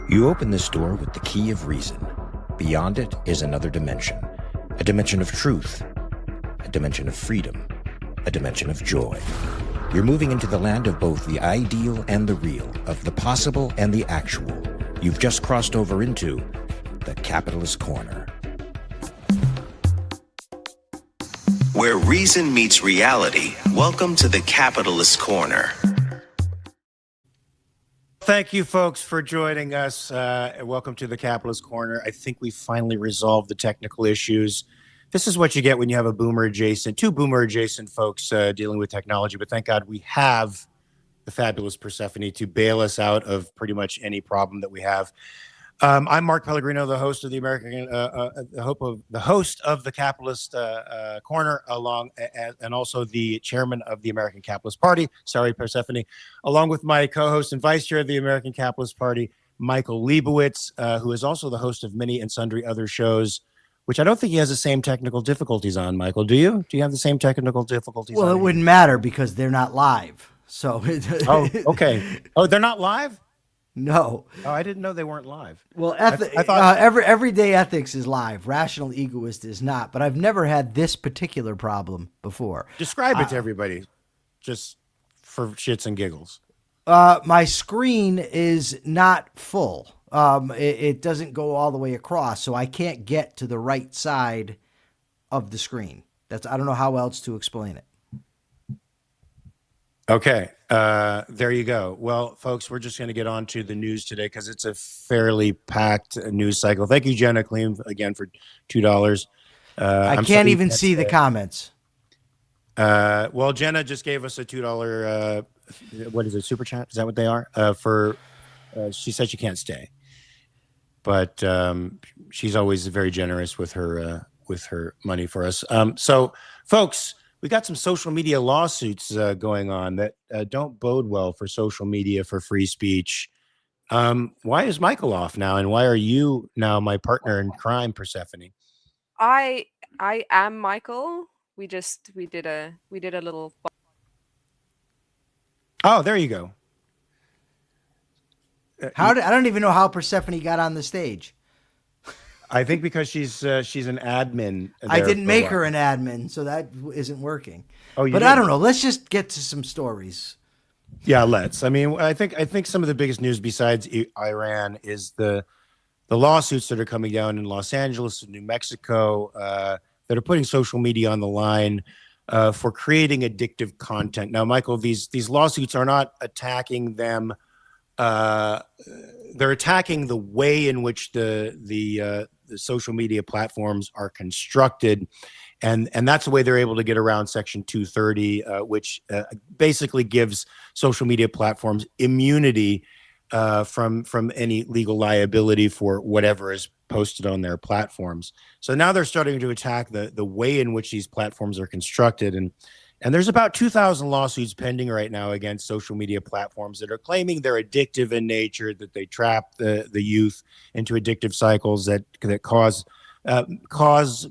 You open this door with the key of reason. Beyond it is another dimension. A dimension of truth. A dimension of freedom. A dimension of joy. You're moving into the land of both the ideal and the real, of the possible and the actual. You've just crossed over into the Capitalist Corner. Where reason meets reality, welcome to the Capitalist Corner. Thank you, folks, for joining us. Welcome to the Capitalist Corner. I think we finally resolved the technical issues. This is what you get when you have two boomer adjacent folks dealing with technology. But thank God we have the fabulous Persephone to bail us out of pretty much any problem that we have. I'm Mark Pellegrino, the host of the host of the Capitalist Corner, and also the chairman of the American Capitalist Party. Sorry, Persephone, along with my co-host and vice chair of the American Capitalist Party, Michael Liebowitz, who is also the host of many and sundry other shows, which I don't think he has the same technical difficulties on. Michael, do you? Do you have the same technical difficulties? Well, it wouldn't matter because they're not live. So. Oh, okay. Oh, they're not live? No. Oh, I didn't know they weren't live. Well, I thought everyday ethics is live. Rational egoist is not. But I've never had this particular problem before. Describe it to everybody, just for shits and giggles. My screen is not full. It doesn't go all the way across, so I can't get to the right side of the screen. I don't know how else to explain it. Okay, there you go. Well, folks, we're just going to get on to the news today because it's a fairly packed news cycle. Thank you, Jenna Kleem, again for $2. I can't even see the comments. Well, Jenna just gave us a $2. What is it? Super chat? Is that what they are? She said she can't stay, but she's always very generous with her money for us. So, folks. We got some social media lawsuits going on that don't bode well for social media, for free speech. Why is Michael off now, and why are you now my partner in crime, Persephone? I am Michael. We did a little. Oh, there you go. I don't even know how Persephone got on the stage. I think because she's an admin. I didn't make her an admin, so that isn't working. Oh, but I don't know. Let's just get to some stories. Yeah, let's. I mean, I think some of the biggest news besides Iran is the lawsuits that are coming down in Los Angeles and New Mexico that are putting social media on the line for creating addictive content. Now, Michael, these lawsuits are not attacking them. They're attacking the way in which the social media platforms are constructed, and that's the way they're able to get around Section 230, which basically gives social media platforms immunity from any legal liability for whatever is posted on their platforms. So now they're starting to attack the way in which these platforms are constructed, and there's about 2,000 lawsuits pending right now against social media platforms that are claiming they're addictive in nature, that they trap the youth into addictive cycles that cause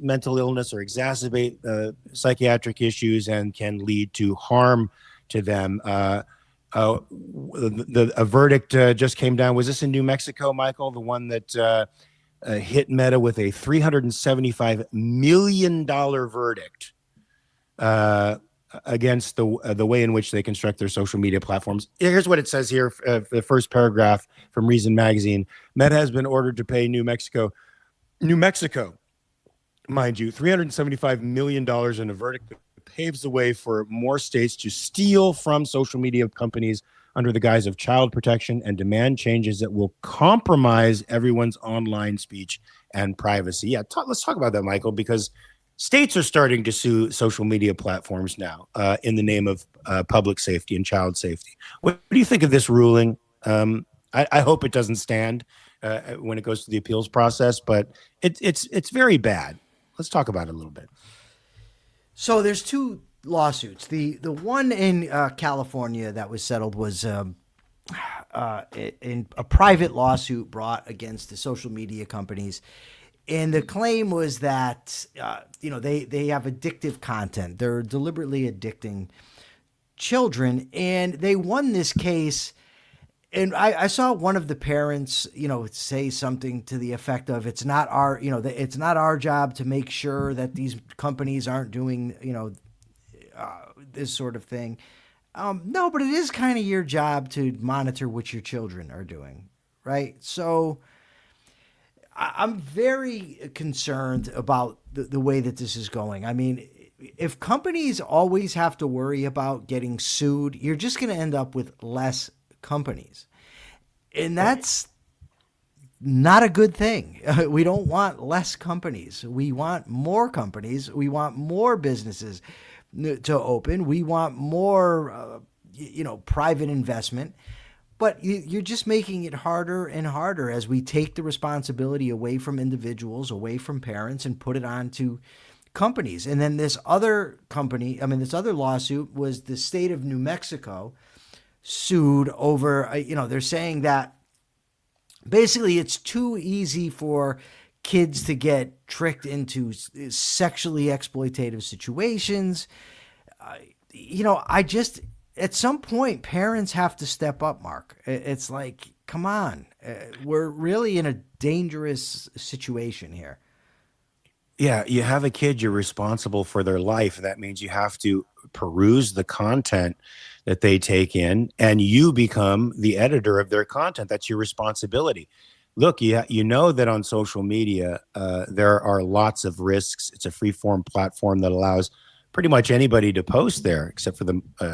mental illness or exacerbate psychiatric issues and can lead to harm to them. A verdict just came down. Was this in New Mexico, Michael? The one that hit Meta with a $375 million verdict against the way in which they construct their social media platforms. Here's what it says here, the first paragraph from Reason Magazine. Meta has been ordered to pay New Mexico, mind you, $375 million in a verdict that paves the way for more states to steal from social media companies under the guise of child protection and demand changes that will compromise everyone's online speech and privacy. Yeah, let's talk about that, Michael, because states are starting to sue social media platforms now in the name of public safety and child safety. What do you think of this ruling? I hope it doesn't stand when it goes to the appeals process, but it's very bad. Let's talk about it a little bit. So there's two lawsuits. The one in California that was settled was in a private lawsuit brought against the social media companies. And the claim was that, they have addictive content. They're deliberately addicting children. And they won this case And I saw one of the parents, say something to the effect of, it's not our, it's not our job to make sure that these companies aren't doing, this sort of thing. No, but it is kind of your job to monitor what your children are doing, right? So I'm very concerned about the way that this is going. I mean, if companies always have to worry about getting sued, you're just going to end up with less companies. And that's not a good thing. We don't want less companies. We want more companies. We want more businesses to open. We want more, private investment. But you're just making it harder and harder as we take the responsibility away from individuals, away from parents, and put it onto companies. And then this other lawsuit was the state of New Mexico sued over, they're saying that basically it's too easy for kids to get tricked into sexually exploitative situations. At some point, parents have to step up, Mark. It's like, come on. We're really in a dangerous situation here. Yeah, you have a kid, you're responsible for their life. And that means you have to peruse the content that they take in, and you become the editor of their content. That's your responsibility. Look, you know that on social media, there are lots of risks. It's a free-form platform that allows pretty much anybody to post there, except for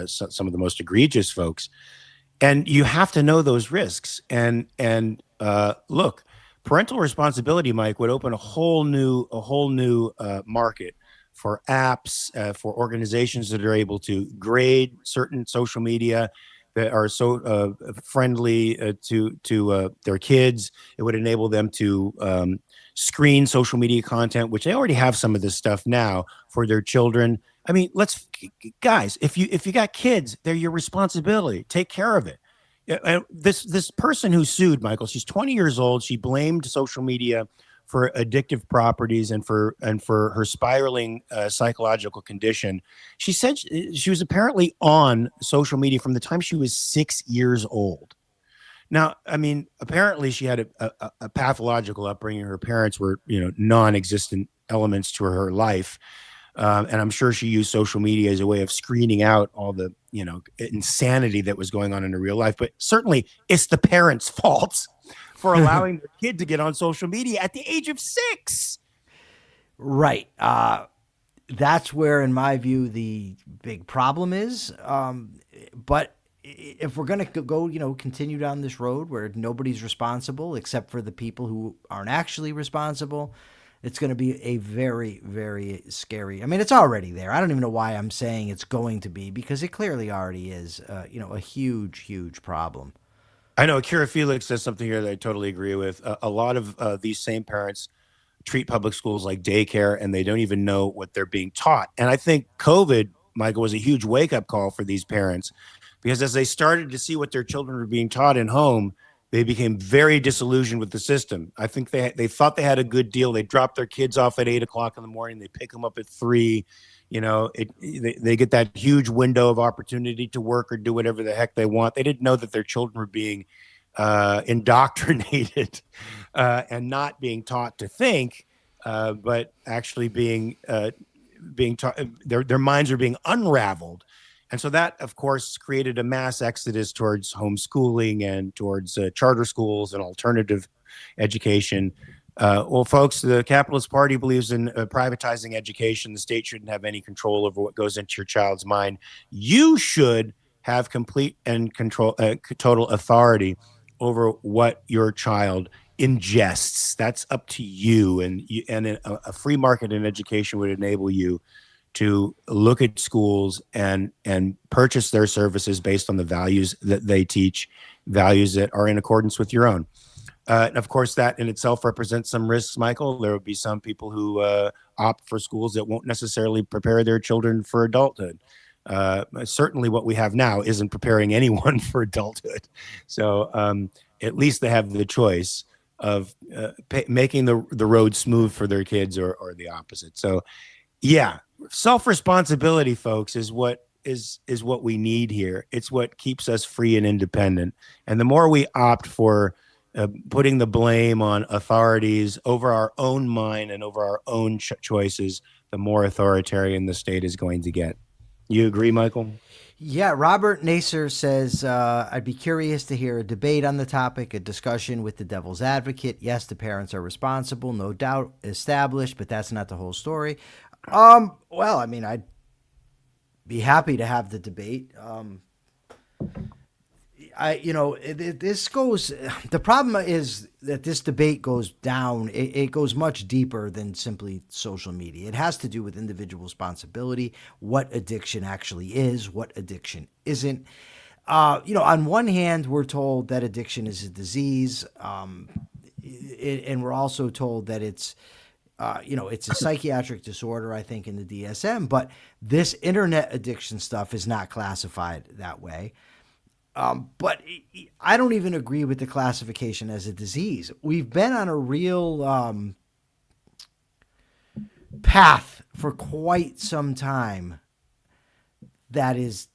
some of the most egregious folks. And you have to know those risks. And look, parental responsibility, Mike, would open a whole new market for apps, for organizations that are able to grade certain social media that are so friendly to their kids. It would enable them to screen social media content, which they already have some of this stuff now for their children. I mean, guys, if you got kids, they're your responsibility. Take care of it. This person who sued, Michael, she's 20 years old. She blamed social media for addictive properties and for her spiraling psychological condition. She said she was apparently on social media from the time she was 6 years old. Now, I mean, apparently she had a pathological upbringing. Her parents were, non-existent elements to her life. And I'm sure she used social media as a way of screening out all the, insanity that was going on in her real life. But certainly it's the parents' fault for allowing their kid to get on social media at the age of 6. Right. That's where, in my view, the big problem is. But if we're going to go, continue down this road where nobody's responsible except for the people who aren't actually responsible, it's going to be a very, very scary. I mean, it's already there. I don't even know why I'm saying it's going to be, because it clearly already is, a huge, huge problem. I know Kira Felix says something here that I totally agree with. A lot of these same parents treat public schools like daycare, and they don't even know what they're being taught. And I think COVID, Michael, was a huge wake-up call for these parents, because as they started to see what their children were being taught in home, they became very disillusioned with the system. I think they thought they had a good deal. They dropped their kids off at 8 o'clock in the morning. They pick them up at 3. They get that huge window of opportunity to work or do whatever the heck they want. They didn't know that their children were being indoctrinated and not being taught to think, but actually being taught. Their minds are being unraveled. And so that, of course, created a mass exodus towards homeschooling and towards charter schools and alternative education. Well, folks, the Capitalist Party believes in privatizing education. The state shouldn't have any control over what goes into your child's mind. You should have complete and total authority over what your child ingests. That's up to you. And a free market in education would enable you to look at schools and purchase their services based on the values that they teach, values that are in accordance with your own. And of course, that in itself represents some risks, Michael. There will be some people who opt for schools that won't necessarily prepare their children for adulthood. Certainly what we have now isn't preparing anyone for adulthood. So at least they have the choice of making the road smooth for their kids or the opposite. So, yeah. Self-responsibility, folks, is what is what we need here. It's what keeps us free and independent. And the more we opt for putting the blame on authorities over our own mind and over our own choices, the more authoritarian the state is going to get. You agree, Michael? Yeah, Robert Naser says, I'd be curious to hear a debate on the topic, a discussion with the devil's advocate. Yes, the parents are responsible, no doubt established, but that's not the whole story. Well, I mean, I'd be happy to have the debate. This goes, the problem is that this debate goes down. It goes much deeper than simply social media. It has to do with individual responsibility, what addiction actually is, what addiction isn't. On one hand, we're told that addiction is a disease. And we're also told that it's a psychiatric disorder, I think, in the DSM, but this internet addiction stuff is not classified that way. But I don't even agree with the classification as a disease. We've been on a real path for quite some time that is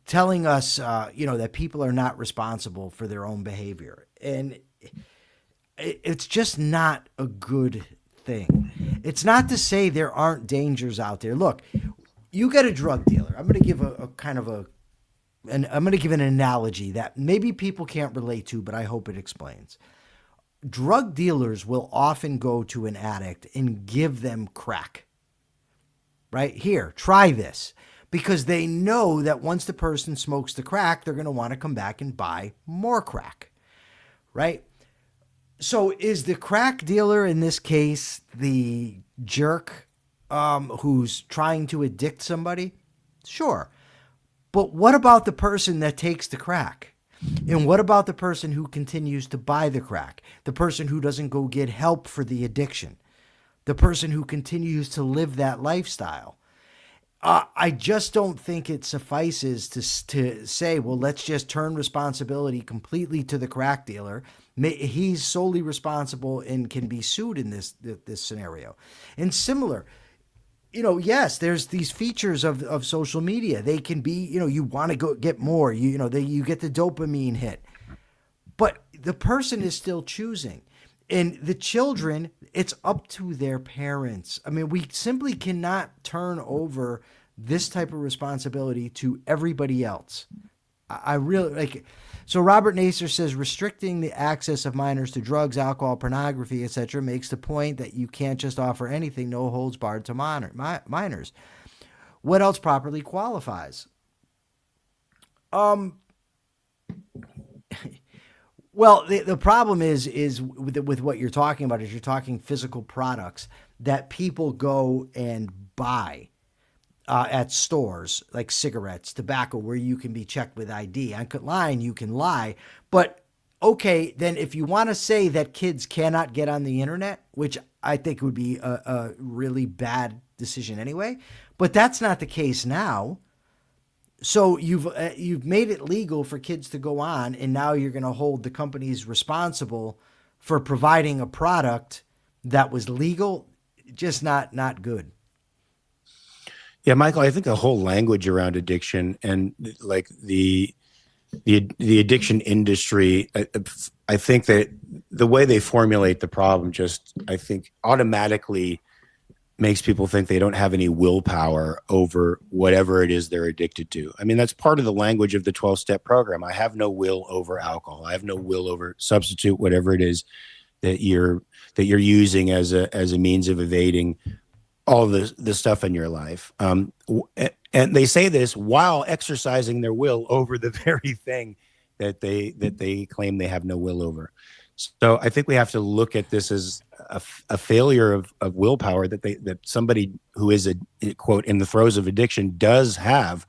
telling us, that people are not responsible for their own behavior. And it's just not a good thing. It's not to say there aren't dangers out there. Look, you get a drug dealer. I'm going to give I'm going to give an analogy that maybe people can't relate to, but I hope it explains. Drug dealers will often go to an addict and give them crack. Right? Here, try this. Because they know that once the person smokes the crack, they're going to want to come back and buy more crack. Right? So is the crack dealer in this case the jerk who's trying to addict somebody? Sure. But what about the person that takes the crack? And what about the person who continues to buy the crack? The person who doesn't go get help for the addiction? The person who continues to live that lifestyle? I just don't think it suffices to say, well, let's just turn responsibility completely to the crack dealer. He's solely responsible and can be sued in this scenario. And similar, yes, there's these features of social media. They can be, you want to go get more, you get the dopamine hit, but the person is still choosing. And the children, it's up to their parents. I mean, we simply cannot turn over this type of responsibility to everybody else. I really like it. So Robert Naser says restricting the access of minors to drugs, alcohol, pornography, etc. makes the point that you can't just offer anything, no holds barred to minors. What else properly qualifies? Well, the problem is with what you're talking about is you're talking physical products that people go and buy at stores like cigarettes, tobacco, where you can be checked with ID. Online, you can lie. But okay, then if you want to say that kids cannot get on the internet, which I think would be a really bad decision anyway, but that's not the case now. So you've made it legal for kids to go on, and now you're going to hold the companies responsible for providing a product that was legal. Just not good. Yeah, Michael, I think the whole language around addiction and like the addiction industry, I think that the way they formulate the problem I think automatically makes people think they don't have any willpower over whatever it is they're addicted to. I mean, that's part of the language of the 12-step program. I have no will over alcohol. I have no will over substitute, whatever it is that you're using as a means of evading all the stuff in your life. And they say this while exercising their will over the very thing that they claim they have no will over. So I think we have to look at this as a failure of willpower, that somebody who is a quote in the throes of addiction does have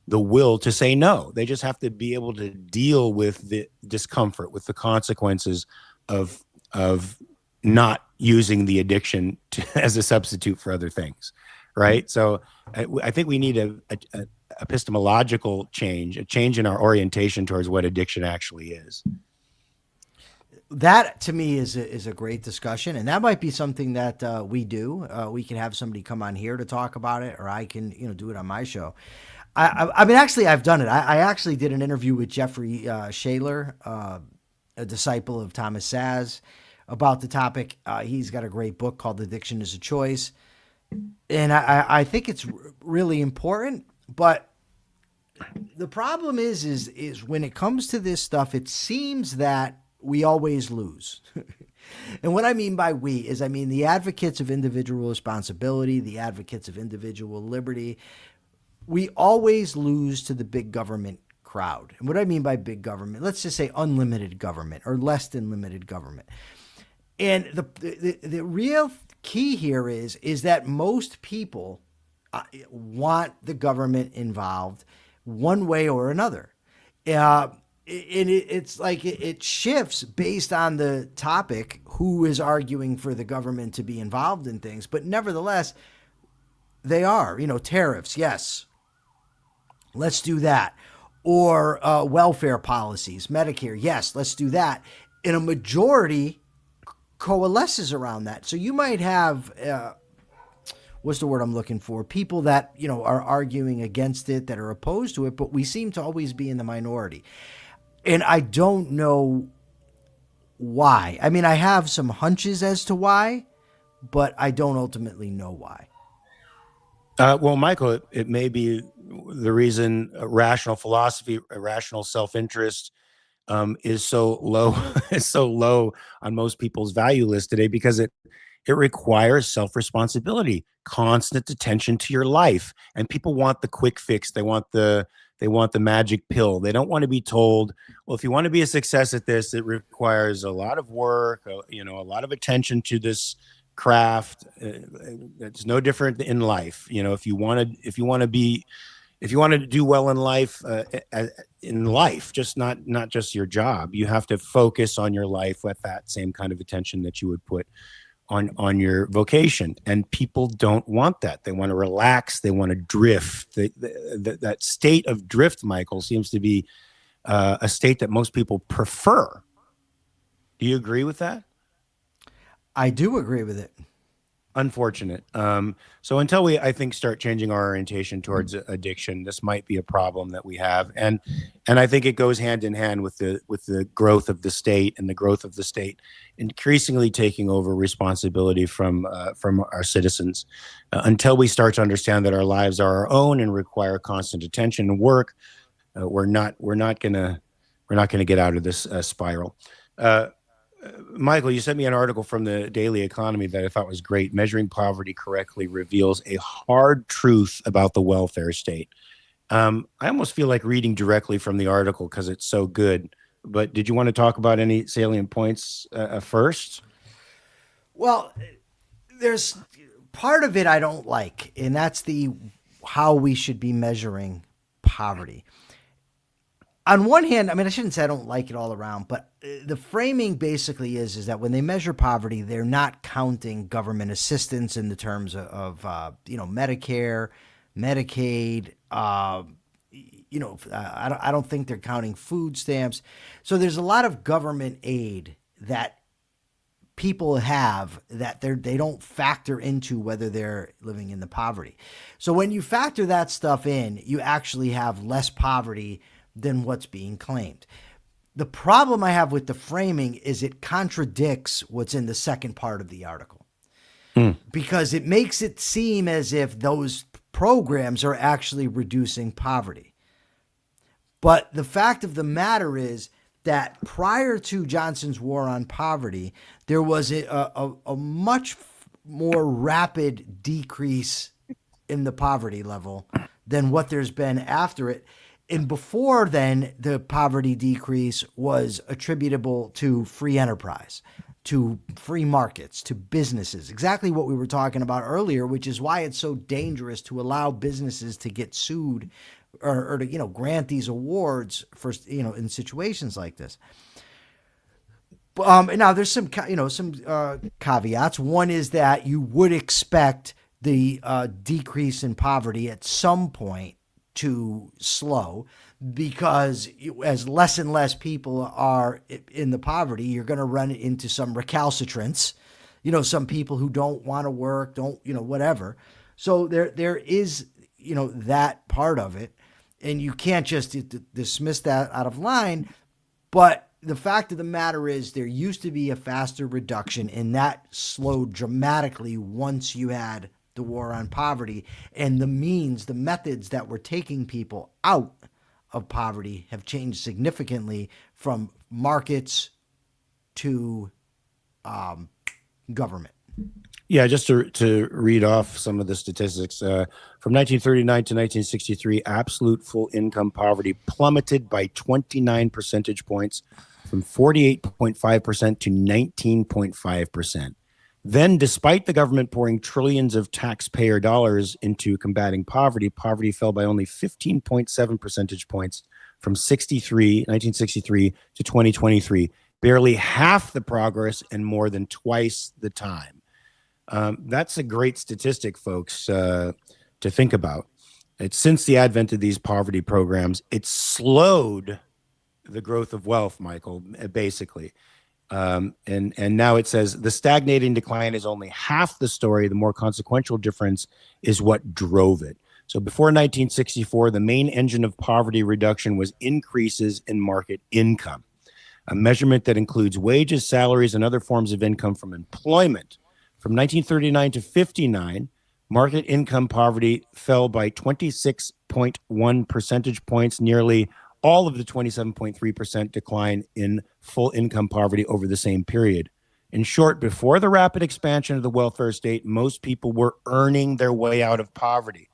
the will to say no. They just have to be able to deal with the discomfort, with the consequences of not using the addiction as a substitute for other things, right? So I think we need a epistemological change, a change in our orientation towards what addiction actually is. that to me is a great discussion, and that might be something that we do. We can have somebody come on here to talk about it, or I can do it on my show. I mean, actually, I've done it. I actually did an interview with Jeffrey Shaler, a disciple of Thomas Saz, about the topic. He's got a great book called Addiction is a Choice, and I think it's really important. But the problem is when it comes to this stuff, it seems that we always lose. And what I mean by we is I mean the advocates of individual responsibility, the advocates of individual liberty. We always lose to the big government crowd. And what I mean by big government, let's just say unlimited government or less than limited government. And the real key here is that most people want the government involved one way or another. It's like it shifts based on the topic, who is arguing for the government to be involved in things. But nevertheless, they are, tariffs, yes, let's do that. Or welfare policies, Medicare, yes, let's do that. And a majority coalesces around that. So you might have, what's the word I'm looking for? People that, are arguing against it, that are opposed to it, but we seem to always be in the minority. And I don't know why. I mean, I have some hunches as to why, but I don't ultimately know why. Well, Michael, it may be the reason rational philosophy, rational self-interest is so low, is so low on most people's value list today, because it requires self-responsibility, constant attention to your life, and people want the quick fix. They want the magic pill. They don't want to be told, well, if you want to be a success at this, it requires a lot of work, a lot of attention to this craft. It's no different in life. If you want to do well in life, just not just your job, you have to focus on your life with that same kind of attention that you would put on your vocation. And people don't want that. They want to relax. They want to drift. That state of drift, Michael, seems to be a state that most people prefer. Do you agree with that? I do agree with it. Unfortunate. So until we, I think, start changing our orientation towards addiction, this might be a problem that we have, and I think it goes hand in hand with the growth of the state, and the growth of the state increasingly taking over responsibility from our citizens. Until we start to understand that our lives are our own and require constant attention and work, we're not gonna get out of this spiral. Michael, you sent me an article from the Daily Economy that I thought was great. Measuring poverty correctly reveals a hard truth about the welfare state. I almost feel like reading directly from the article because it's so good. But did you want to talk about any salient points first? Well, there's part of it I don't like, and that's how we should be measuring poverty. On one hand, I mean, I shouldn't say I don't like it all around, but the framing basically is that when they measure poverty, they're not counting government assistance in the terms of Medicare, Medicaid. I don't think they're counting food stamps. So there's a lot of government aid that people have that they don't factor into whether they're living in the poverty. So when you factor that stuff in, you actually have less poverty than what's being claimed. The problem I have with the framing is it contradicts what's in the second part of the article, because it makes it seem as if those programs are actually reducing poverty. But the fact of the matter is that prior to Johnson's war on poverty, there was a much more rapid decrease in the poverty level than what there's been after it. And before then, the poverty decrease was attributable to free enterprise, to free markets, to businesses. Exactly what we were talking about earlier, which is why it's so dangerous to allow businesses to get sued or to grant these awards for in situations like this. Now there's some caveats. One is that you would expect the decrease in poverty at some point to slow. because as less and less people are in the poverty, you're going to run into some recalcitrants, some people who don't want to work, don't, whatever. So there is, that part of it, and you can't just dismiss that out of line. But the fact of the matter is there used to be a faster reduction, and that slowed dramatically once you had the war on poverty, and the methods that were taking people out of poverty have changed significantly from markets to government. Yeah, just to read off some of the statistics. From 1939 to 1963, absolute full income poverty plummeted by 29 percentage points from 48.5% to 19.5%. Then, despite the government pouring trillions of taxpayer dollars into combating poverty, poverty fell by only 15.7 percentage points from 1963 to 2023, barely half the progress and more than twice the time. That's a great statistic, folks, to think about. It's since the advent of these poverty programs, it slowed the growth of wealth, Michael, basically. And now it says the stagnating decline is only half the story. The more consequential difference is what drove it. So before 1964, the main engine of poverty reduction was increases in market income, a measurement that includes wages, salaries, and other forms of income from employment. From 1939 to 59, market income poverty fell by 26.1 percentage points, nearly all of the 27.3% decline in full income poverty over the same period. In short, before the rapid expansion of the welfare state, most people were earning their way out of poverty.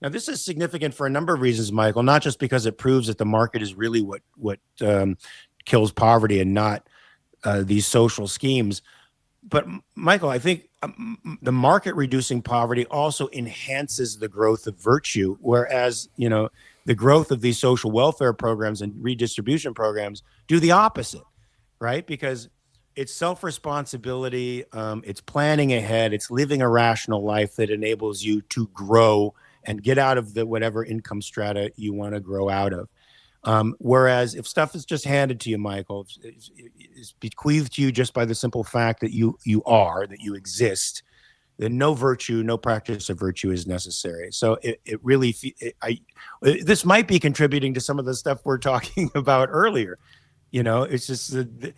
Now, this is significant for a number of reasons, Michael, not just because it proves that the market is really what kills poverty and not these social schemes. But, Michael, I think the market reducing poverty also enhances the growth of virtue, whereas, the growth of these social welfare programs and redistribution programs do the opposite, right? Because it's self-responsibility, it's planning ahead, it's living a rational life that enables you to grow and get out of the whatever income strata you want to grow out of. Whereas if stuff is just handed to you, Michael, it's bequeathed to you just by the simple fact that you exist, then no virtue, no practice of virtue is necessary. So this might be contributing to some of the stuff we're talking about earlier. It's just the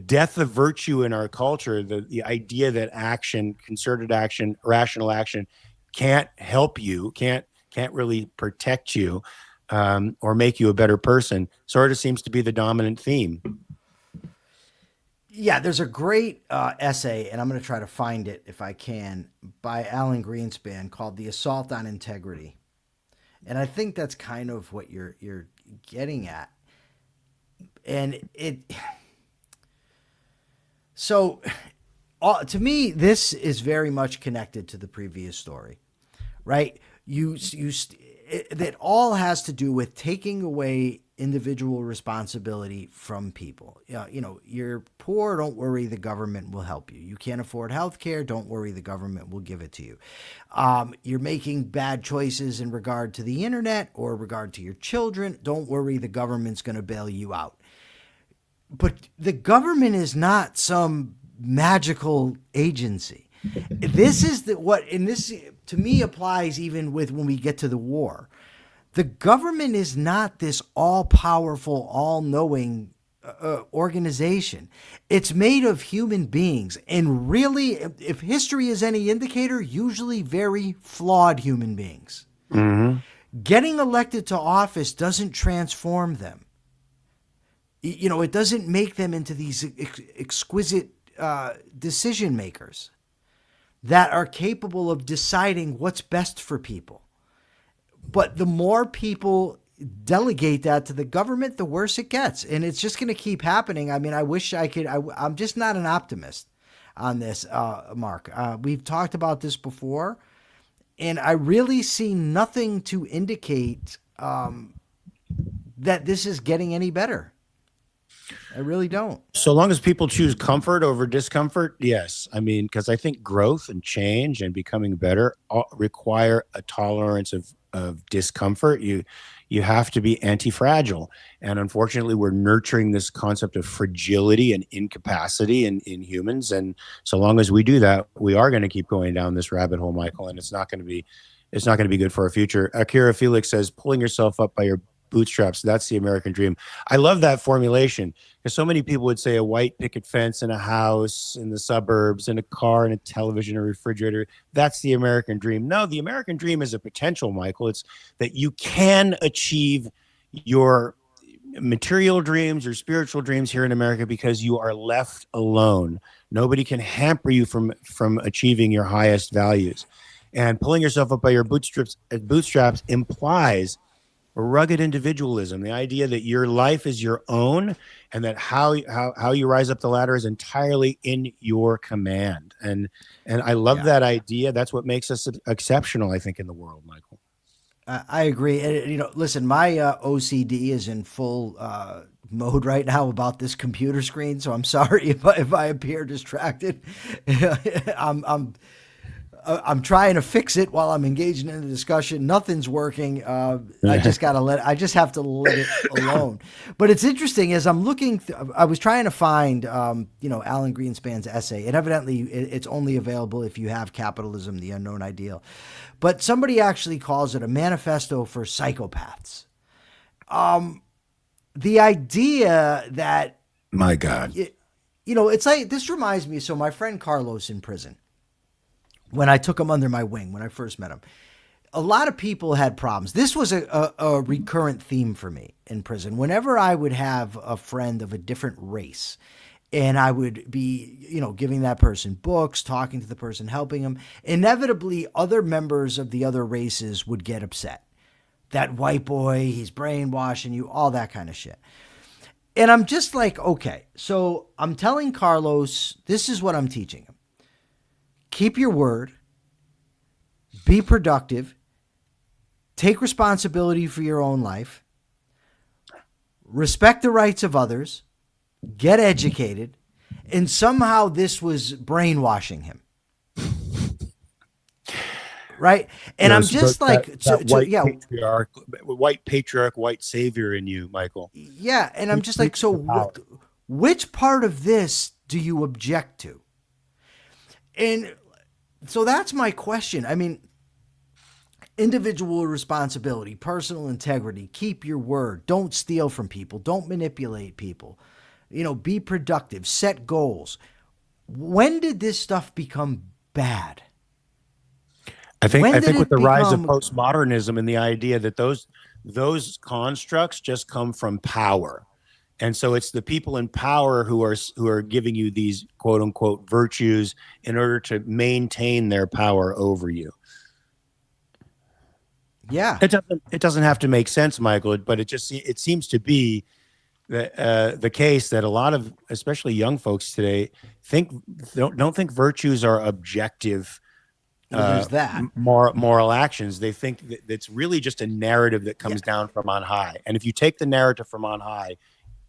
death of virtue in our culture, the idea that action, concerted action, rational action can't help you, can't really protect you or make you a better person, sort of seems to be the dominant theme. Yeah, there's a great essay, and I'm going to try to find it if I can, by Alan Greenspan called "The Assault on Integrity," and I think that's kind of what you're getting at. And to me, this is very much connected to the previous story, right? That all has to do with taking away individual responsibility from people. You're poor, don't worry, the government will help you. You can't afford health care, don't worry, the government will give it to you. You're making bad choices in regard to the internet or regard to your children, don't worry, the government's going to bail you out. But the government is not some magical agency. This is this to me applies even with when we get to the war. The government is not this all-powerful, all-knowing organization. It's made of human beings, and really, if history is any indicator, usually very flawed human beings. Mm-hmm. Getting elected to office doesn't transform them. It doesn't make them into these exquisite decision makers that are capable of deciding what's best for people. But the more people delegate that to the government, the worse it gets. And it's just going to keep happening. I mean, I wish I could. I'm just not an optimist on this, Mark. We've talked about this before, and I really see nothing to indicate that this is getting any better. I really don't. So long as people choose comfort over discomfort, yes. I mean, because I think growth and change and becoming better require a tolerance of of discomfort. You have to be anti-fragile. And unfortunately, we're nurturing this concept of fragility and incapacity in humans. And so long as we do that, we are going to keep going down this rabbit hole, Michael, and it's not going to be good for our future. Akira Felix says, pulling yourself up by your bootstraps, that's the American dream. I love that formulation, because so many people would say a white picket fence and a house in the suburbs and a car and a television, a refrigerator, that's the American dream. No, the American dream is a potential, Michael. It's that you can achieve your material dreams or spiritual dreams here in America because you are left alone. Nobody can hamper you from achieving your highest values. And pulling yourself up by your bootstraps implies rugged individualism, the idea that your life is your own and that how you rise up the ladder is entirely in your command. And I love that idea. That's what makes us exceptional, I think, in the world, Michael. I agree. And, listen, my OCD is in full mode right now about this computer screen, so I'm sorry if I appear distracted. I'm trying to fix it while I'm engaging in the discussion. Nothing's working. I just have to let it alone. But it's interesting as I'm looking. I was trying to find, Alan Greenspan's essay, and evidently it's only available if you have Capitalism, the Unknown Ideal. But somebody actually calls it a manifesto for psychopaths. The idea that, my God, it's like, this reminds me. So my friend Carlos in prison, when I took him under my wing, when I first met him, a lot of people had problems. This was a recurrent theme for me in prison. Whenever I would have a friend of a different race and I would be, giving that person books, talking to the person, helping them, inevitably other members of the other races would get upset. That white boy, he's brainwashing you, all that kind of shit. And I'm just like, okay, so I'm telling Carlos, this is what I'm teaching him. Keep your word, be productive, take responsibility for your own life, respect the rights of others, get educated, and somehow this was brainwashing him. Right? And I'm just like, white patriarch, white savior in you, Michael. Yeah. And I'm just like, so which part of this do you object to? And so that's my question. I mean, individual responsibility, personal integrity, keep your word, don't steal from people, don't manipulate people, be productive, set goals. When did this stuff become bad? I think with the rise of postmodernism and the idea that those constructs just come from power. And so it's the people in power who are giving you these quote unquote virtues in order to maintain their power over you. Yeah. It doesn't have to make sense, Michael, but it seems to be the case that a lot of, especially young folks today, don't think virtues are objective. There's that moral actions. They think that it's really just a narrative that comes down from on high. And if you take the narrative from on high,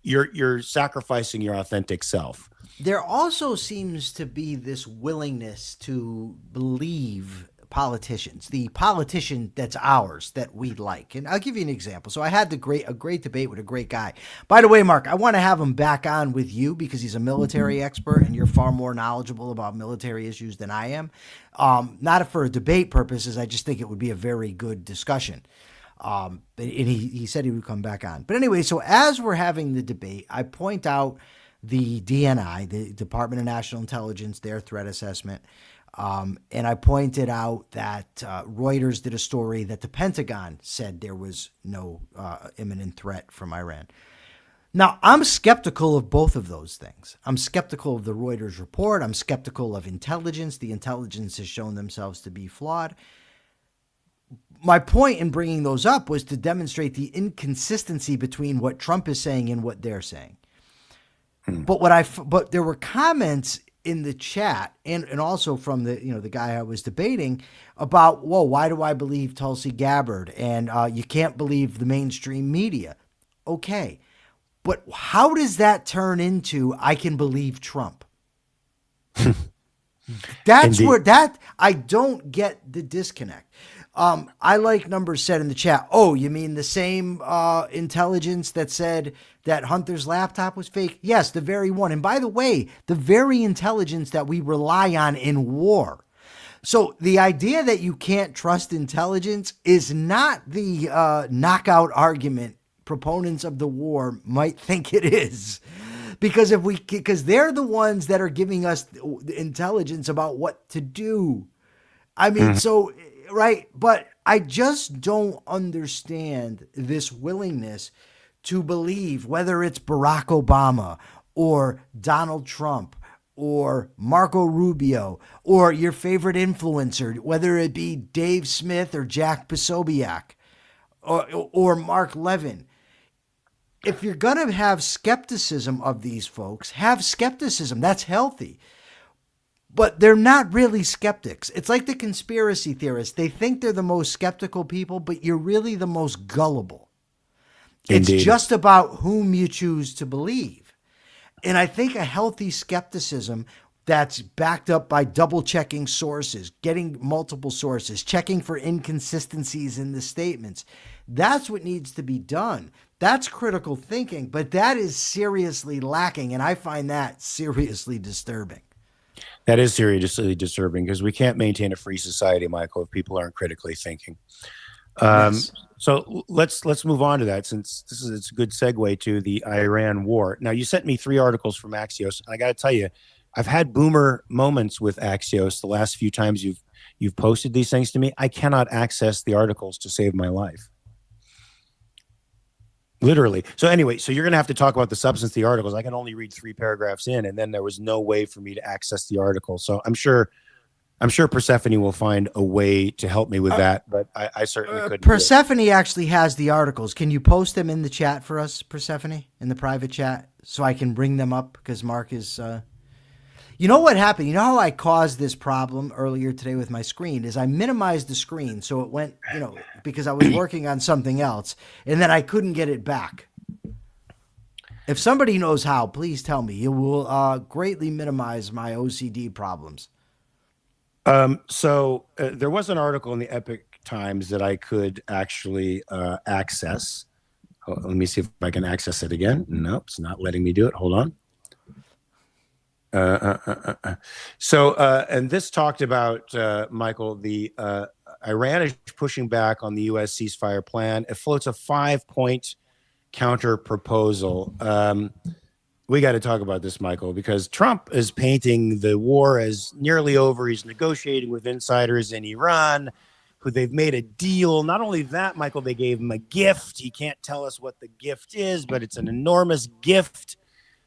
you're sacrificing your authentic self. There also seems to be this willingness to believe politicians, the politician that's ours, that we like. And I'll give you an example. So I had a great debate with a great guy. By the way, Mark, I want to have him back on with you because he's a military expert and you're far more knowledgeable about military issues than I am. Not for debate purposes. I just think it would be a very good discussion. And he said he would come back on. But anyway, so as we're having the debate, I point out the DNI, the Department of National Intelligence, their threat assessment. And I pointed out that Reuters did a story that the Pentagon said there was no imminent threat from Iran. Now, I'm skeptical of both of those things. I'm skeptical of the Reuters report. I'm skeptical of intelligence. The intelligence has shown themselves to be flawed. My point in bringing those up was to demonstrate the inconsistency between what Trump is saying and what they're saying. But there were comments in the chat and also from the guy I was debating about, why do I believe Tulsi Gabbard? And you can't believe the mainstream media. Okay. But how does that turn into I can believe Trump? That's Indeed. I don't get the disconnect. I like numbers said in the chat. Oh, you mean the same intelligence that said that Hunter's laptop was fake? Yes, the very one. And by the way, the very intelligence that we rely on in war. So the idea that you can't trust intelligence is not the knockout argument proponents of the war might think it is. Because they're the ones that are giving us intelligence about what to do. I mean, so, right. But I just don't understand this willingness to believe, whether it's Barack Obama or Donald Trump or Marco Rubio or your favorite influencer, whether it be Dave Smith or Jack Posobiec or Mark Levin. If you're going to have skepticism of these folks, have skepticism. That's healthy. But they're not really skeptics. It's like the conspiracy theorists. They think they're the most skeptical people, but you're really the most gullible. Indeed. It's just about whom you choose to believe. And I think a healthy skepticism that's backed up by double checking sources, getting multiple sources, checking for inconsistencies in the statements, that's what needs to be done. That's critical thinking, but that is seriously lacking. And I find that seriously disturbing. That is seriously disturbing because we can't maintain a free society, Michael, if people aren't critically thinking. Yes. So let's move on to that, since it's a good segue to the Iran war. Now, you sent me 3 articles from Axios. I got to tell you, I've had boomer moments with Axios the last few times you've posted these things to me. I cannot access the articles to save my life. Literally. So anyway, so you're going to have to talk about the substance of the articles. I can only read 3 paragraphs in, and then there was no way for me to access the article. So I'm sure Persephone will find a way to help me with that, but I certainly couldn't. Persephone actually has the articles. Can you post them in the chat for us, Persephone, in the private chat, so I can bring them up? Because Mark is... You know what happened? You know how I caused this problem earlier today with my screen is I minimized the screen so it went, because I was working on something else, and then I couldn't get it back. If somebody knows how, please tell me. It will greatly minimize my OCD problems. So there was an article in the Epic Times that I could actually access. Let me see if I can access it again. Nope, it's not letting me do it. Hold on. So, and this talked about, Michael, the Iran is pushing back on the U.S. ceasefire plan. It floats a 5-point counter proposal. We got to talk about this, Michael, because Trump is painting the war as nearly over. He's negotiating with insiders in Iran who they've made a deal. Not only that, Michael, they gave him a gift. He can't tell us what the gift is, but it's an enormous gift.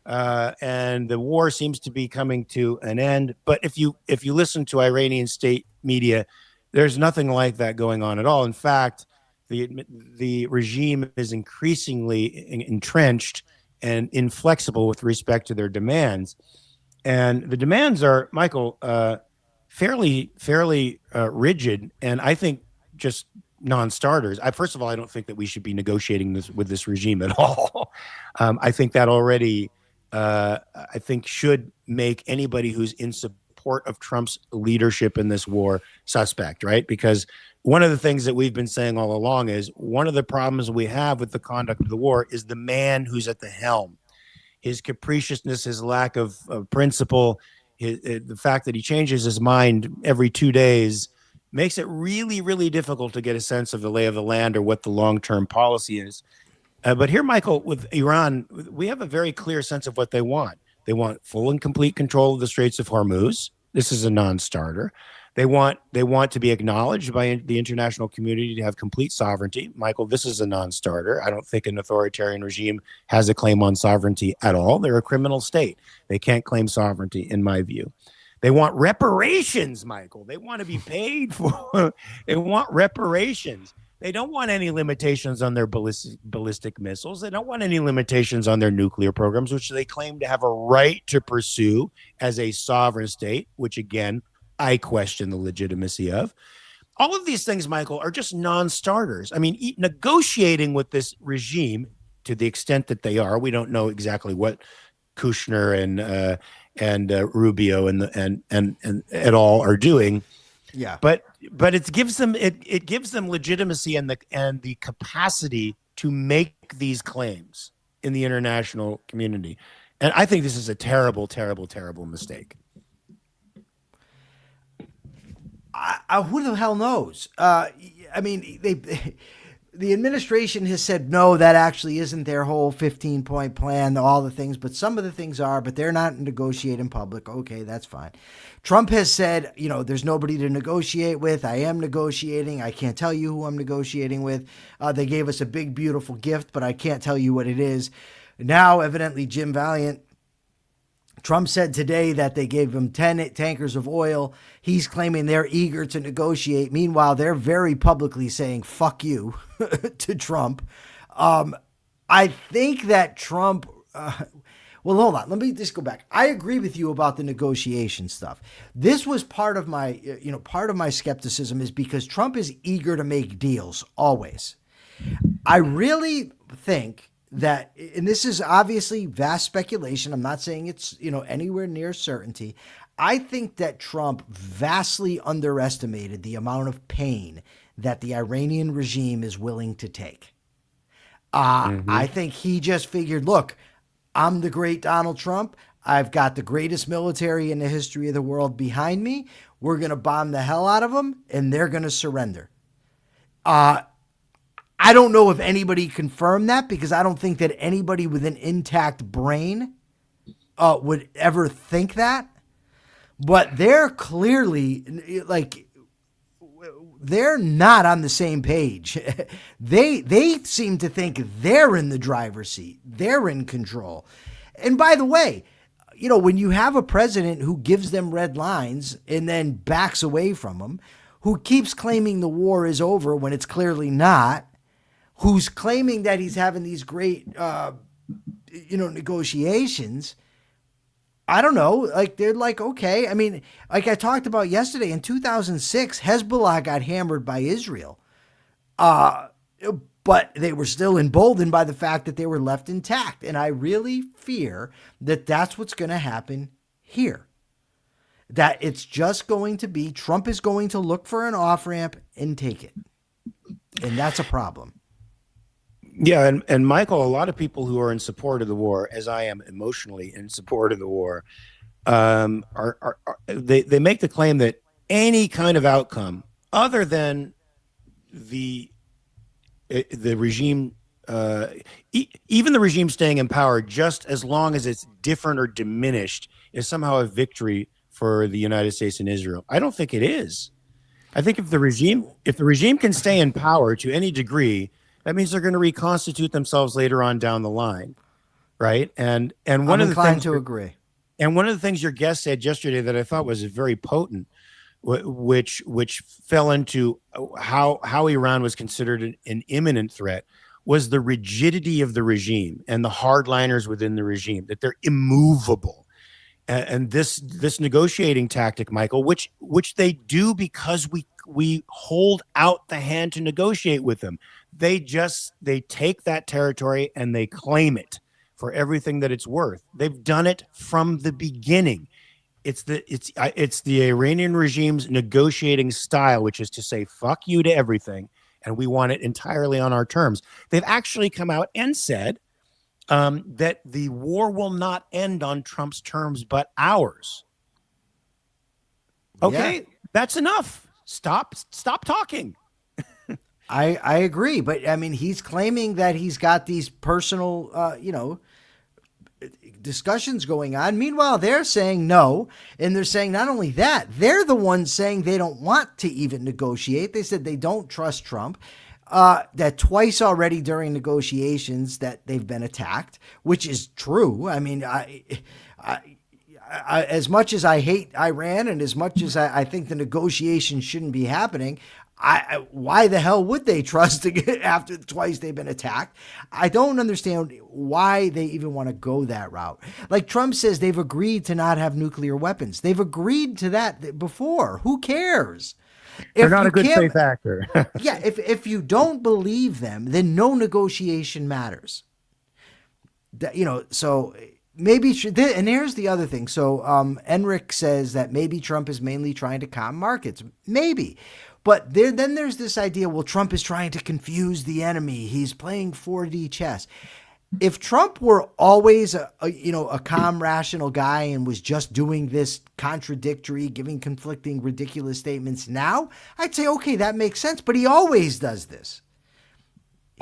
And the war seems to be coming to an end. But if you listen to Iranian state media, there's nothing like that going on at all. In fact, the regime is increasingly entrenched and inflexible with respect to their demands. And the demands are, Michael, fairly rigid, and I think just non-starters. First of all, I don't think that we should be negotiating with this regime at all. I think that already... I think should make anybody who's in support of Trump's leadership in this war suspect, right? Because one of the things that we've been saying all along is one of the problems we have with the conduct of the war is the man who's at the helm. His capriciousness, his lack of principle, the fact that he changes his mind every 2 days makes it really, really difficult to get a sense of the lay of the land or what the long-term policy is. But here, Michael, with Iran, we have a very clear sense of what they want. They want full and complete control of the Straits of Hormuz. This is a non-starter. They want to be acknowledged by the international community to have complete sovereignty. Michael, this is a non-starter. I don't think an authoritarian regime has a claim on sovereignty at all. They're a criminal state. They can't claim sovereignty, in my view. They want reparations, Michael. They want to be paid for. They want reparations. They don't want any limitations on their ballistic missiles. They don't want any limitations on their nuclear programs, which they claim to have a right to pursue as a sovereign state, which, again, I question the legitimacy of. All of these things, Michael, are just non-starters. I mean, negotiating with this regime, to the extent that they are, we don't know exactly what Kushner and Rubio and et al. Are doing. Yeah. But it gives them legitimacy and the capacity to make these claims in the international community. And I think this is a terrible, terrible, terrible mistake. Who the hell knows? I mean, the administration has said, no, that actually isn't their whole 15-point plan, all the things, but some of the things are, but they're not negotiating in public. Okay, that's fine. Trump has said, there's nobody to negotiate with. I am negotiating. I can't tell you who I'm negotiating with. They gave us a big, beautiful gift, but I can't tell you what it is. Now, evidently, Jim Valiant, Trump said today that they gave him 10 tankers of oil. He's claiming they're eager to negotiate. Meanwhile, they're very publicly saying, fuck you to Trump. I think that Trump, well, hold on. Let me just go back. I agree with you about the negotiation stuff. This was part of my skepticism is because Trump is eager to make deals always. I really think that, and this is obviously vast speculation. I'm not saying it's, anywhere near certainty. I think that Trump vastly underestimated the amount of pain that the Iranian regime is willing to take. I think he just figured, look, I'm the great Donald Trump. I've got the greatest military in the history of the world behind me. We're going to bomb the hell out of them, and they're going to surrender. I don't know if anybody confirmed that because I don't think that anybody with an intact brain would ever think that. But they're clearly they're not on the same page. They seem to think they're in the driver's seat. They're in control. And by the way, when you have a president who gives them red lines and then backs away from them, who keeps claiming the war is over when it's clearly not, who's claiming that he's having these great, negotiations. I don't know. They're okay. I mean, like I talked about yesterday, in 2006, Hezbollah got hammered by Israel. But they were still emboldened by the fact that they were left intact. And I really fear that that's what's going to happen here. That it's just going to be, Trump is going to look for an off-ramp and take it. And that's a problem. Yeah, and Michael, a lot of people who are in support of the war, as I am emotionally in support of the war, they make the claim that any kind of outcome other than the regime, even the regime staying in power, just as long as it's different or diminished, is somehow a victory for the United States and Israel. I don't think it is. I think if the regime can stay in power to any degree, that means they're going to reconstitute themselves later on down the line, right? And one of the things to agree. And one of the things your guest said yesterday that I thought was very potent, which fell into how Iran was considered an imminent threat, was the rigidity of the regime and the hardliners within the regime, that they're immovable. And this negotiating tactic, Michael, which they do because we hold out the hand to negotiate with them. They take that territory and they claim it for everything that it's worth. They've done it from the beginning. It's the Iranian regime's negotiating style, which is to say fuck you to everything, and we want it entirely on our terms. They've actually come out and said that the war will not end on Trump's terms, but ours. Okay, yeah. That's enough. Stop talking. I agree, but I mean, he's claiming that he's got these personal, discussions going on. Meanwhile, they're saying no, and they're saying not only that, they're the ones saying they don't want to even negotiate. They said they don't trust Trump. That twice already during negotiations that they've been attacked, which is true. I mean, I as much as I hate Iran and as much as I think the negotiation shouldn't be happening, why the hell would they trust after twice they've been attacked? I don't understand why they even want to go that route. Like Trump says, they've agreed to not have nuclear weapons. They've agreed to that before. Who cares? They're not a good faith actor. Yeah, if you don't believe them, then no negotiation matters. So maybe, and here's the other thing. So Enric says that maybe Trump is mainly trying to calm markets. Maybe. But then there's this idea, well, Trump is trying to confuse the enemy. He's playing 4D chess. If Trump were always a calm, rational guy and was just doing this contradictory, giving conflicting, ridiculous statements now, I'd say, okay, that makes sense. But he always does this.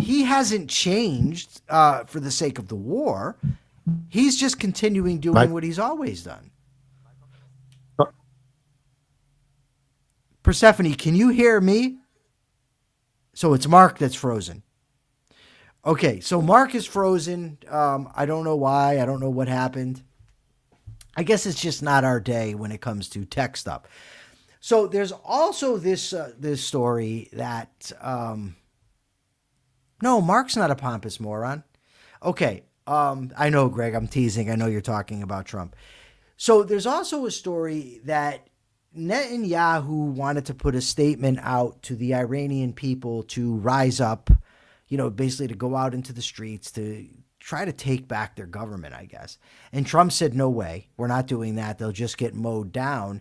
He hasn't changed for the sake of the war. He's just continuing doing what he's always done. Persephone, can you hear me? So it's Mark that's frozen. Okay, so Mark is frozen. I don't know why. I don't know what happened. I guess it's just not our day when it comes to tech stuff. So there's also this story that no, Mark's not a pompous moron. Okay, I know, Greg. I'm teasing. I know you're talking about Trump. So there's also a story that Netanyahu wanted to put a statement out to the Iranian people to rise up, basically to go out into the streets to try to take back their government, I guess. And Trump said, no way, we're not doing that. They'll just get mowed down.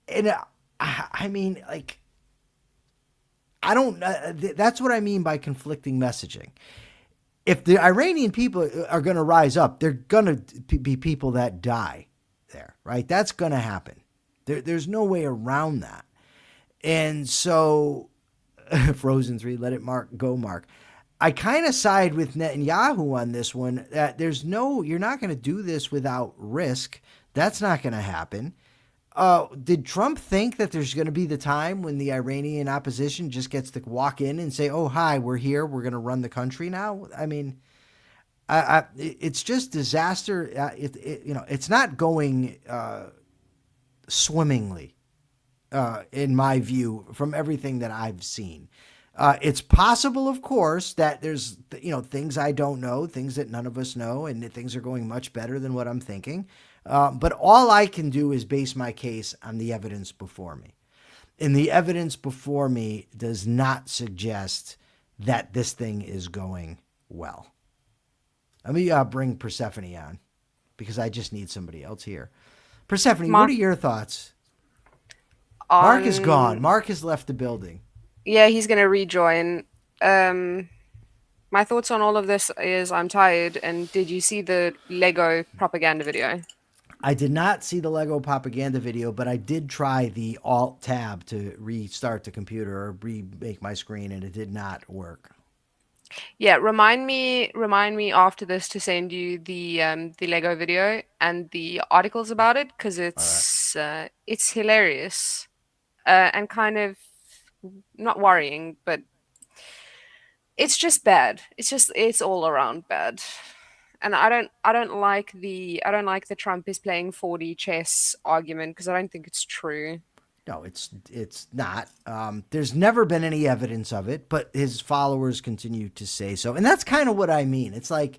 And I mean, like, I don't, that's what I mean by conflicting messaging. If the Iranian people are going to rise up, they're going to be people that die there, right? That's going to happen. There's no way around that. And so, Frozen 3, let it go, Mark. I kind of side with Netanyahu on this one. That you're not going to do this without risk. That's not going to happen. Did Trump think that there's going to be the time when the Iranian opposition just gets to walk in and say, oh, hi, we're here. We're going to run the country now? I mean, it's just disaster. It's not going swimmingly, in my view, from everything that I've seen. It's possible, of course, that there's, things I don't know, things that none of us know, and that things are going much better than what I'm thinking. But all I can do is base my case on the evidence before me. And the evidence before me does not suggest that this thing is going well. Let me bring Persephone on, because I just need somebody else here. Persephone, what are your thoughts? Mark is gone. Mark has left the building. Yeah, he's going to rejoin. My thoughts on all of this is I'm tired. And did you see the Lego propaganda video? I did not see the Lego propaganda video, but I did try the Alt Tab to restart the computer or remake my screen, and it did not work. Yeah, remind me after this to send you the Lego video and the articles about it, because it's hilarious and kind of not worrying, but it's just bad. It's all around bad. And I don't like the Trump is playing 4D chess argument, because I don't think it's true. No, it's not. There's never been any evidence of it, but his followers continue to say so. And that's kind of what I mean. It's like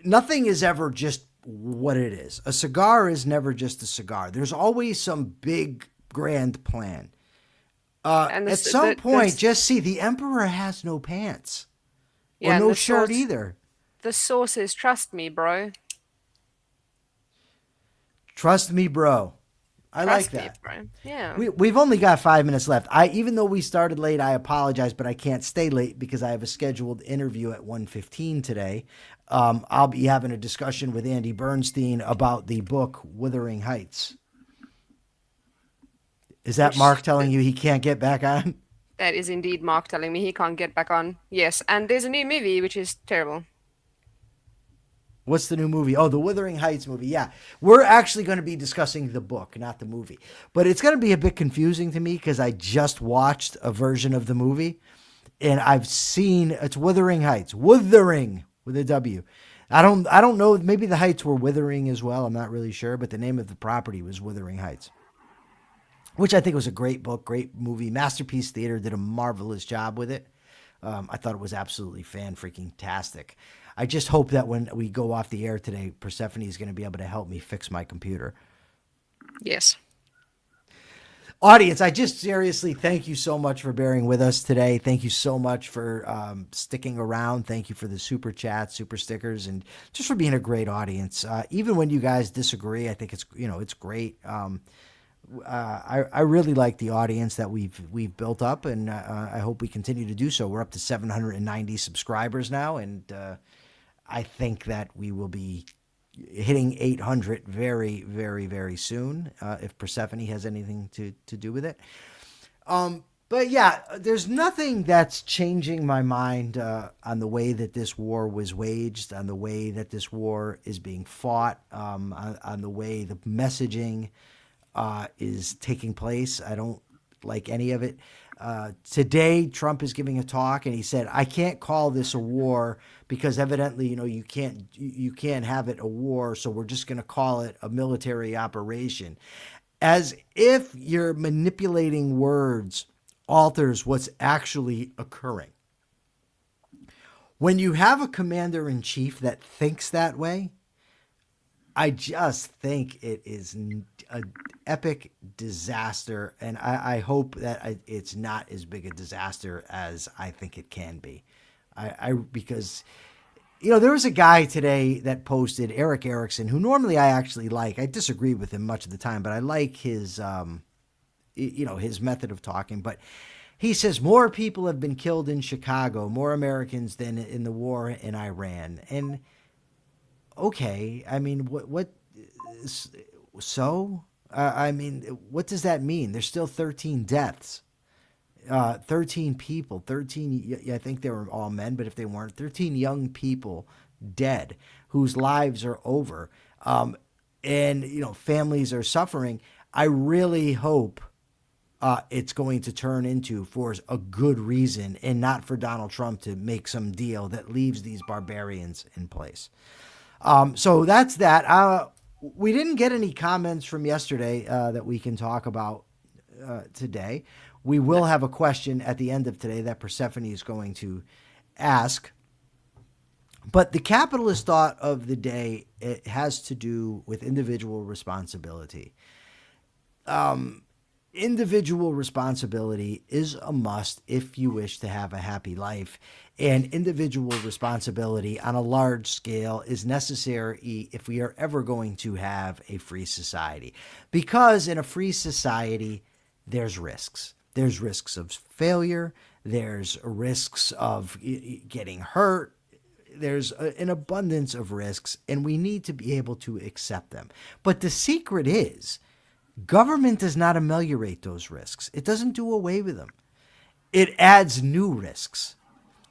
nothing is ever just what it is. A cigar is never just a cigar. There's always some big, grand plan. At some point, just see, the emperor has no pants. Or no shirt either. The source is trust me, bro. Trust me, bro. I like that. Bro. Yeah. We've only got 5 minutes left. Even though we started late, I apologize, but I can't stay late because I have a scheduled interview at 1:15 today. I'll be having a discussion with Andy Bernstein about the book Wuthering Heights. Is that Mark telling you he can't get back on? That is indeed Mark telling me he can't get back on. Yes, and there's a new movie, which is terrible. What's the new movie? Oh, the Wuthering Heights movie. Yeah. We're actually going to be discussing the book, not the movie. But it's going to be a bit confusing to me because I just watched a version of the movie and I've seen it's Wuthering Heights. Wuthering with a W. I don't know. Maybe the Heights were withering as well. I'm not really sure, but the name of the property was Wuthering Heights, which I think was a great book, great movie. Masterpiece Theater did a marvelous job with it. I thought it was absolutely fan-freaking-tastic. I just hope that when we go off the air today, Persephone is going to be able to help me fix my computer. Yes. Audience, I just seriously thank you so much for bearing with us today. Thank you so much for sticking around. Thank you for the super chats, super stickers, and just for being a great audience. Even when you guys disagree, I think it's great. I really like the audience that we've built up, and I hope we continue to do so. We're up to 790 subscribers now, and I think that we will be hitting 800 very, very, very soon, if Persephone has anything to do with it. But yeah, there's nothing that's changing my mind on the way that this war was waged, on the way that this war is being fought, on the way the messaging is taking place. I don't like any of it. Today, Trump is giving a talk, and he said, "I can't call this a war because evidently, you can't have it a war, so we're just going to call it a military operation," as if you're manipulating words alters what's actually occurring. When you have a commander-in-chief that thinks that way, I just think it is an epic disaster, and I hope that it's not as big a disaster as I think it can be. Because there was a guy today that posted, Eric Erickson, who normally I actually like. I disagree with him much of the time, but I like his his method of talking. But he says more people have been killed in Chicago, more Americans than in the war in Iran, and okay, I mean, what? So, I mean, what does that mean? There's still 13 deaths, 13 people, 13. I think they were all men, but if they weren't, 13 young people dead whose lives are over, and families are suffering. I really hope it's going to turn into for a good reason and not for Donald Trump to make some deal that leaves these barbarians in place. So that's that. We didn't get any comments from yesterday that we can talk about today. We will have a question at the end of today that Persephone is going to ask. But the capitalist thought of the day, it has to do with individual responsibility. Individual responsibility is a must if you wish to have a happy life, and individual responsibility on a large scale is necessary if we are ever going to have a free society. Because in a free society, there's risks. There's risks of failure. There's risks of getting hurt. There's an abundance of risks, and we need to be able to accept them. But the secret is, government does not ameliorate those risks. It doesn't do away with them. It adds new risks.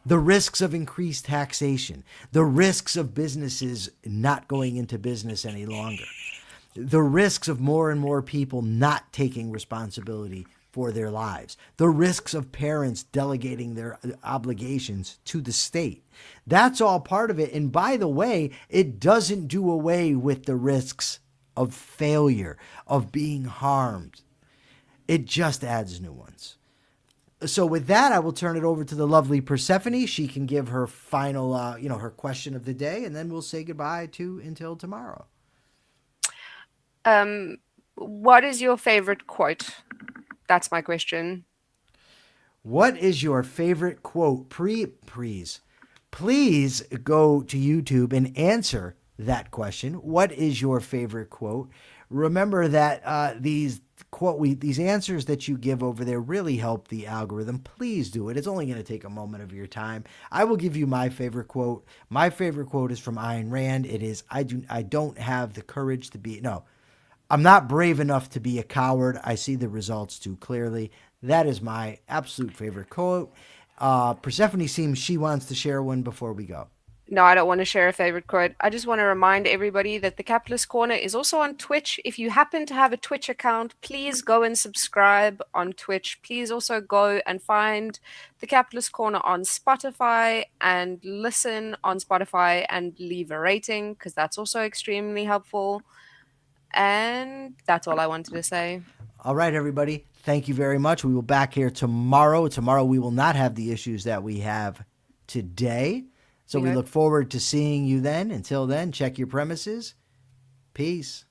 The risks of increased taxation, the risks of businesses not going into business any longer, the risks of more and more people not taking responsibility for their lives, the risks of parents delegating their obligations to the state. That's all part of it. And by the way, it doesn't do away with the risks of failure, of being harmed. It just adds new ones. So with that, I will turn it over to the lovely Persephone. She can give her final, her question of the day, and then we'll say goodbye until tomorrow. What is your favorite quote? That's my question. What is your favorite quote? Please go to YouTube and answer that question. What is your favorite quote? Remember that these answers that you give over there really help the algorithm. Please do it. It's only going to take a moment of your time. I will give you my favorite quote. My favorite quote is from Ayn Rand. It is, I don't have the courage to be, no, I'm not brave enough to be a coward. I see the results too clearly. That is my absolute favorite quote. Persephone seems she wants to share one before we go. No, I don't want to share a favorite quote. I just want to remind everybody that the Capitalist Corner is also on Twitch. If you happen to have a Twitch account, please go and subscribe on Twitch. Please also go and find the Capitalist Corner on Spotify and listen on Spotify and leave a rating, because that's also extremely helpful. And that's all I wanted to say. All right, everybody. Thank you very much. We will be back here tomorrow. Tomorrow we will not have the issues that we have today. So we look forward to seeing you then. Until then, check your premises. Peace.